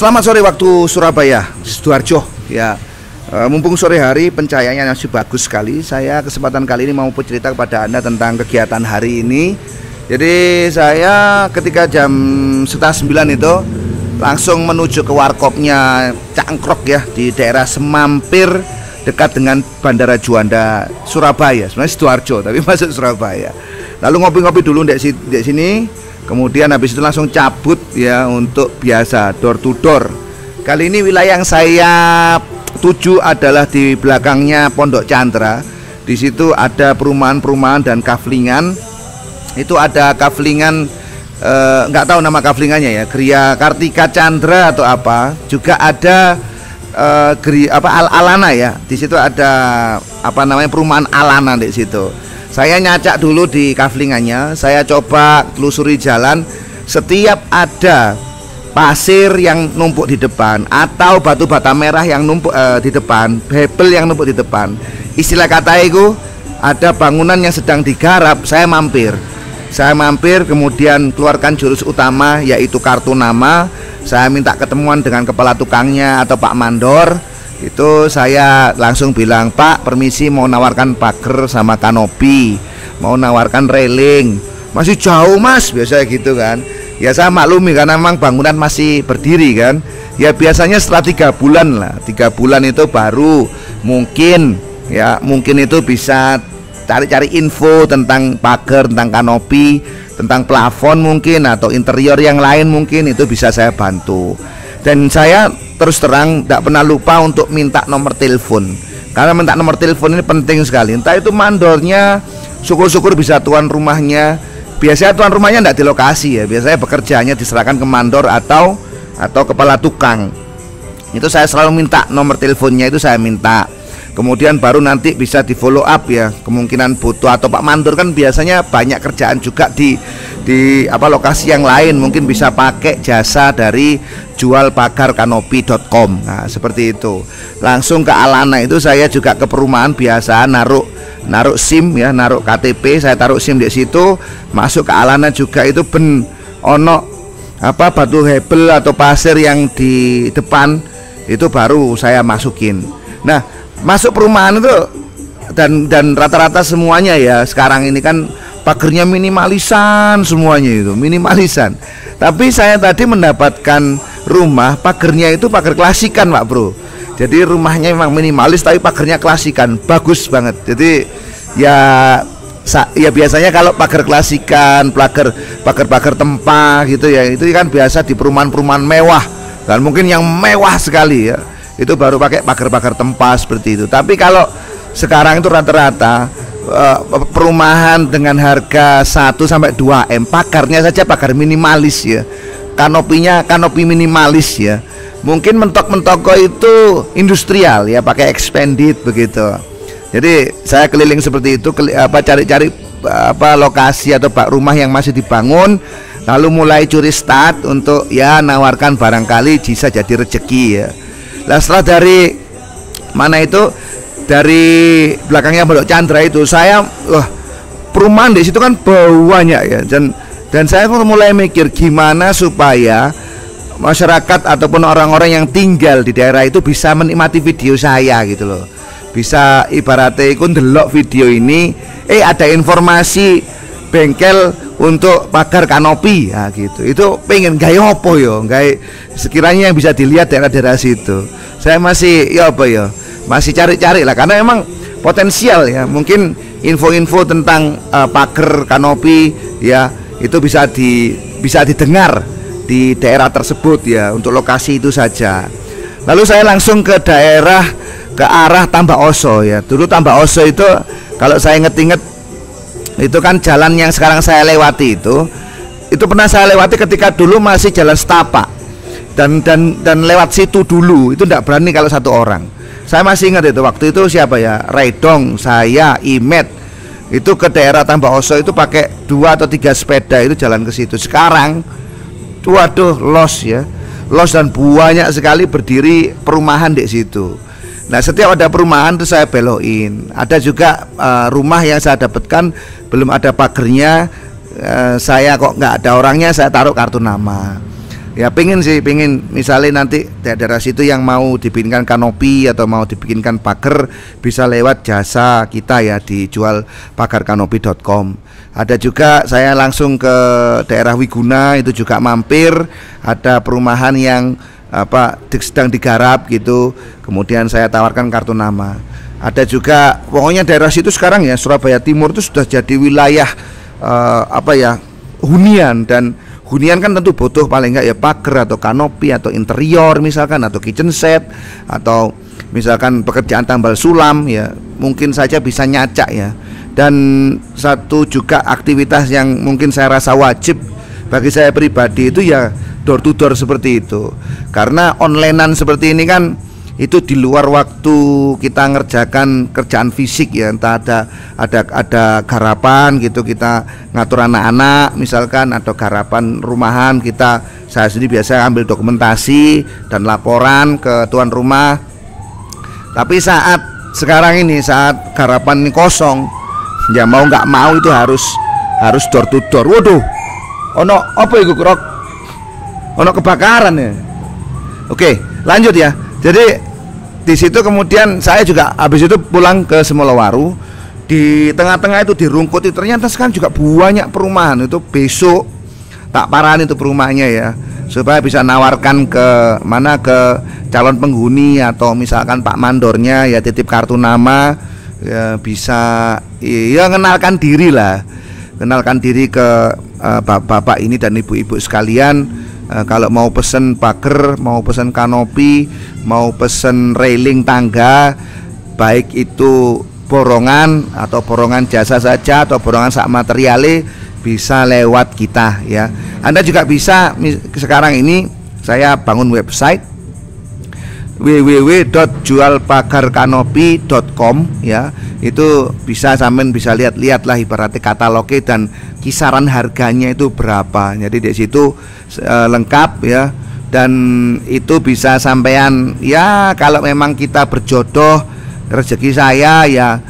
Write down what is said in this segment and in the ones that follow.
Selamat sore waktu Surabaya, Sidoarjo ya. Mumpung sore hari pencahayaannya masih bagus sekali, saya kesempatan kali ini mau bercerita kepada Anda tentang kegiatan hari ini. Jadi saya ketika jam 8:30 itu langsung menuju ke warkopnya Cangkrok ya, di daerah Semampir dekat dengan Bandara Juanda Surabaya. Sebenarnya Sidoarjo tapi masuk Surabaya. Lalu ngopi-ngopi dulu di sini. Kemudian habis itu langsung cabut ya untuk biasa door to door. Kali ini wilayah yang saya tuju adalah di belakangnya Pondok Chandra. Di situ ada perumahan-perumahan dan kaflingan. Itu ada kaflingan nggak tahu nama kaflingannya ya, Gria Kartika Chandra atau apa. Juga ada Alana ya. Di situ ada perumahan Alana di situ. Saya nyacak dulu di kaflingannya, saya coba telusuri jalan. Setiap ada pasir yang numpuk di depan atau batu bata merah yang numpuk di depan, hebel yang numpuk di depan, istilah kata itu ada bangunan yang sedang digarap, saya mampir. Kemudian keluarkan jurus utama yaitu kartu nama. Saya minta ketemuan dengan kepala tukangnya atau Pak Mandor. Itu saya langsung bilang, Pak, permisi mau nawarkan pagar sama kanopi, mau nawarkan railing. Masih jauh mas, biasanya gitu kan. Ya saya maklumi karena memang bangunan masih berdiri kan. Ya biasanya setelah 3 bulan lah, 3 bulan itu baru mungkin itu bisa cari-cari info tentang pagar, tentang kanopi, tentang plafon mungkin, atau interior yang lain mungkin itu bisa saya bantu. Dan saya terus terang tidak pernah lupa untuk minta nomor telepon, karena minta nomor telepon ini penting sekali. Entah itu mandornya, syukur-syukur bisa tuan rumahnya. Biasanya tuan rumahnya tidak di lokasi ya, biasanya bekerjanya diserahkan ke mandor atau kepala tukang. Itu saya selalu minta nomor teleponnya, itu saya minta. Kemudian baru nanti bisa di follow up ya, kemungkinan butuh, atau Pak Mandor kan biasanya banyak kerjaan juga di lokasi yang lain, mungkin bisa pakai jasa dari jualpagarkanopi.com. Nah seperti itu. Langsung ke Alana itu saya juga ke perumahan biasa, naruh SIM ya, naruh KTP, saya taruh SIM di situ. Masuk ke Alana juga itu batu hebel atau pasir yang di depan itu baru saya masukin. Nah masuk perumahan itu dan rata-rata semuanya ya sekarang ini kan pagernya minimalisan, semuanya itu minimalisan. Tapi saya tadi mendapatkan rumah pagernya itu pagar klasikan Pak Bro. Jadi rumahnya memang minimalis tapi pagernya klasikan, bagus banget. Jadi ya biasanya kalau pagar klasikan, pagar tempah gitu ya, itu kan biasa di perumahan-perumahan mewah, dan mungkin yang mewah sekali ya, itu baru pakai pagar-pagar tempah seperti itu. Tapi kalau sekarang itu rata-rata perumahan dengan harga 1-2 M, pagarnya saja pagar minimalis ya, kanopi minimalis ya. Mungkin mentok-mentoko itu industrial ya, pakai expanded begitu. Jadi saya keliling seperti itu, cari-cari lokasi atau rumah yang masih dibangun, lalu mulai curi start untuk ya nawarkan barangkali bisa jadi rezeki ya. Nah setelah dari belakangnya Pondok Chandra itu saya perumahan di situ kan banyak ya, dan saya mulai mikir gimana supaya masyarakat ataupun orang-orang yang tinggal di daerah itu bisa menikmati video saya gitu loh. Bisa ibaratnya ikut ndelok video ini, ada informasi bengkel untuk pagar kanopi ya gitu. Itu pengen gaya apa ya, gaya sekiranya yang bisa dilihat daerah-daerah situ. Saya masih masih cari-cari lah, karena memang potensial ya. Mungkin info-info tentang pagar kanopi ya itu bisa didengar di daerah tersebut ya, untuk lokasi itu saja. Lalu saya langsung ke arah Tambak Oso ya. Dulu Tambak Oso itu kalau saya inget-inget itu kan jalan yang sekarang saya lewati itu pernah saya lewati ketika dulu masih jalan setapak, dan lewat situ dulu itu tidak berani kalau satu orang. Saya masih ingat itu, waktu itu siapa ya, Raidong, saya, Imet, itu ke daerah Tambak Oso itu pakai 2 atau 3 sepeda itu jalan ke situ. Sekarang waduh los dan banyak sekali berdiri perumahan di situ. Nah setiap ada perumahan itu saya belokin. Ada juga rumah yang saya dapatkan belum ada pagernya, saya kok nggak ada orangnya, saya taruh kartu nama. Ya pingin misalnya nanti daerah situ yang mau dibikinkan kanopi atau mau dibikinkan pagar bisa lewat jasa kita ya, dijual pagarkanopi.com. Ada juga saya langsung ke daerah Wiguna itu juga mampir, ada perumahan yang sedang digarap gitu, kemudian saya tawarkan kartu nama. Ada juga pokoknya daerah situ sekarang ya, Surabaya Timur itu sudah jadi wilayah hunian, dan hunian kan tentu butuh paling enggak ya pagar atau kanopi atau interior misalkan, atau kitchen set, atau misalkan pekerjaan tambal sulam ya, mungkin saja bisa nyacak ya. Dan satu juga aktivitas yang mungkin saya rasa wajib bagi saya pribadi itu ya door to door seperti itu. Karena onlinean seperti ini kan itu di luar waktu kita ngerjakan kerjaan fisik ya, entah ada garapan gitu, kita ngatur anak-anak misalkan, atau garapan rumahan saya sendiri biasa ambil dokumentasi dan laporan ke tuan rumah. Tapi saat sekarang ini, saat garapan ini kosong ya, mau nggak mau itu harus door to door. Waduh, ono apa itu krok, ono kebakaran ya. Oke, lanjut ya. Jadi di situ kemudian saya juga habis itu pulang ke Semolowaru. Di tengah-tengah itu dirungkuti, ternyata sekarang juga banyak perumahan. Itu besok tak parahin itu perumahannya ya, supaya bisa nawarkan ke calon penghuni, atau misalkan Pak Mandornya ya titip kartu nama ya, bisa ya kenalkan diri lah, kenalkan diri ke bapak ini dan ibu-ibu sekalian. Kalau mau pesen pagar, mau pesen kanopi, mau pesen railing tangga, baik itu borongan atau borongan jasa saja atau borongan sak materiale, bisa lewat kita ya. Anda juga bisa, sekarang ini saya bangun website www.jualpagarkanopi.com ya. Itu bisa sampean bisa lihat lah ibaratnya katalognya dan kisaran harganya itu berapa. Jadi di situ lengkap ya, dan itu bisa sampean ya, kalau memang kita berjodoh rezeki saya ya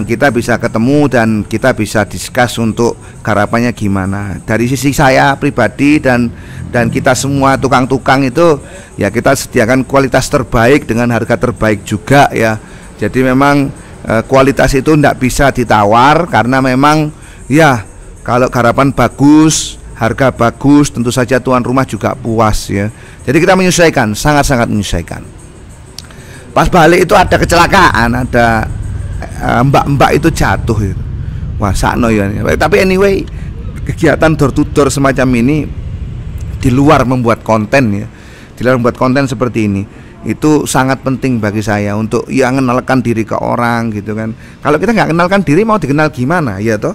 kita bisa ketemu dan kita bisa discuss untuk garapannya gimana. Dari sisi saya pribadi dan kita semua tukang-tukang itu ya, kita sediakan kualitas terbaik dengan harga terbaik juga ya. Jadi memang kualitas itu tidak bisa ditawar, karena memang ya kalau garapan bagus, harga bagus, tentu saja tuan rumah juga puas ya. Jadi kita menyesuaikan, sangat-sangat menyesuaikan. Pas balik itu ada kecelakaan, ada mbak-mbak itu jatuh ya. Wah sakno ya. Tapi anyway, kegiatan door to door semacam ini di luar membuat konten ya, di luar membuat konten seperti ini, itu sangat penting bagi saya untuk ya mengenalkan diri ke orang gitu kan. Kalau kita nggak kenalkan diri, mau dikenal gimana ya toh,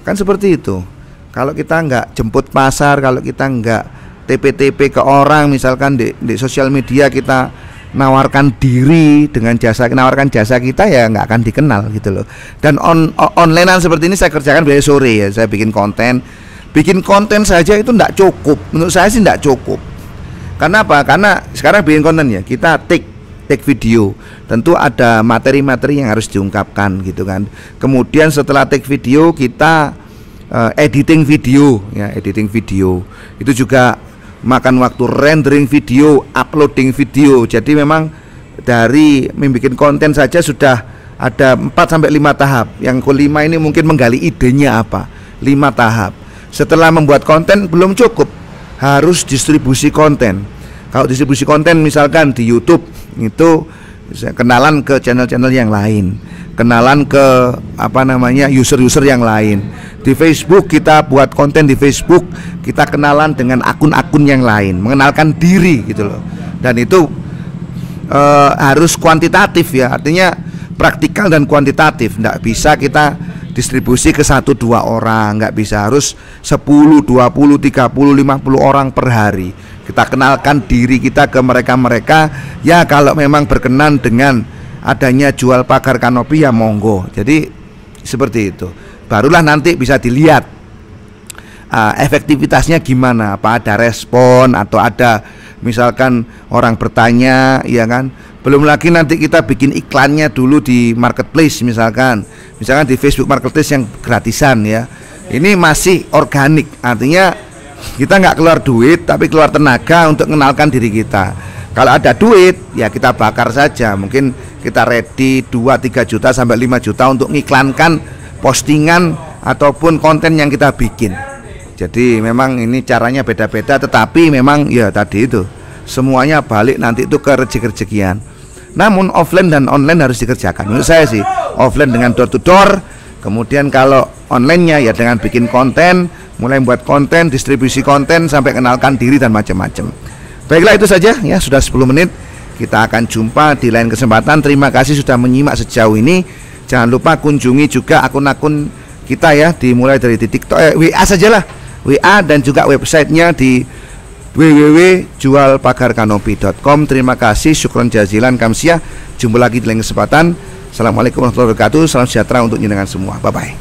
kan seperti itu. Kalau kita nggak jemput pasar, kalau kita nggak TP-TP ke orang, misalkan di sosial media kita nawarkan diri dengan jasa, nawarkan jasa kita, ya nggak akan dikenal gitu loh. Dan onlinean seperti ini saya kerjakan biasanya sore ya, saya bikin konten saja itu nggak cukup, menurut saya sih nggak cukup. Karena apa? Karena sekarang bikin konten ya, kita take video, tentu ada materi-materi yang harus diungkapkan gitu kan. Kemudian setelah take video kita editing video ya, editing video itu juga makan waktu, rendering video, uploading video. Jadi memang dari membuat konten saja sudah ada 4-5 tahap. Yang kelima ini mungkin menggali idenya apa, 5 tahap. Setelah membuat konten belum cukup, harus distribusi konten. Kalau distribusi konten misalkan di YouTube itu kenalan ke channel-channel yang lain, kenalan ke user-user yang lain. Di Facebook kita buat konten, di Facebook kita kenalan dengan akun-akun yang lain, mengenalkan diri gitu loh. Dan itu harus kuantitatif ya, artinya praktikal dan kuantitatif. Nggak bisa kita distribusi ke 1-2 orang, nggak bisa, harus 10, 20, 30, 50 orang per hari. Kita kenalkan diri kita ke mereka-mereka ya, kalau memang berkenan dengan adanya jual pagar kanopi ya monggo. Jadi seperti itu, barulah nanti bisa dilihat efektivitasnya gimana, apa ada respon atau ada misalkan orang bertanya ya kan. Belum lagi nanti kita bikin iklannya dulu di marketplace, misalkan di Facebook marketplace yang gratisan ya. Ini masih organik, artinya Kita nggak keluar duit, tapi keluar tenaga untuk mengenalkan diri kita. Kalau ada duit, ya kita bakar saja. Mungkin kita ready 2-3 juta sampai 5 juta untuk ngiklankan postingan ataupun konten yang kita bikin. Jadi memang ini caranya beda-beda, tetapi memang ya tadi itu semuanya balik nanti itu ke rezeki-rezekian. Namun offline dan online harus dikerjakan. Menurut saya sih offline dengan door to door, kemudian kalau online-nya ya dengan bikin konten, mulai buat konten, distribusi konten sampai kenalkan diri dan macam-macam. Baiklah, itu saja ya, sudah 10 menit. Kita akan jumpa di lain kesempatan. Terima kasih sudah menyimak sejauh ini. Jangan lupa kunjungi juga akun-akun kita ya, dimulai dari di TikTok, WA sajalah, WA dan juga websitenya di www.jualpagarkanopi.com. Terima kasih, syukron jazilan kamsiah. Jumpa lagi di lain kesempatan. Assalamualaikum warahmatullahi wabarakatuh. Salam sejahtera untuk jenengan semua. Bye bye.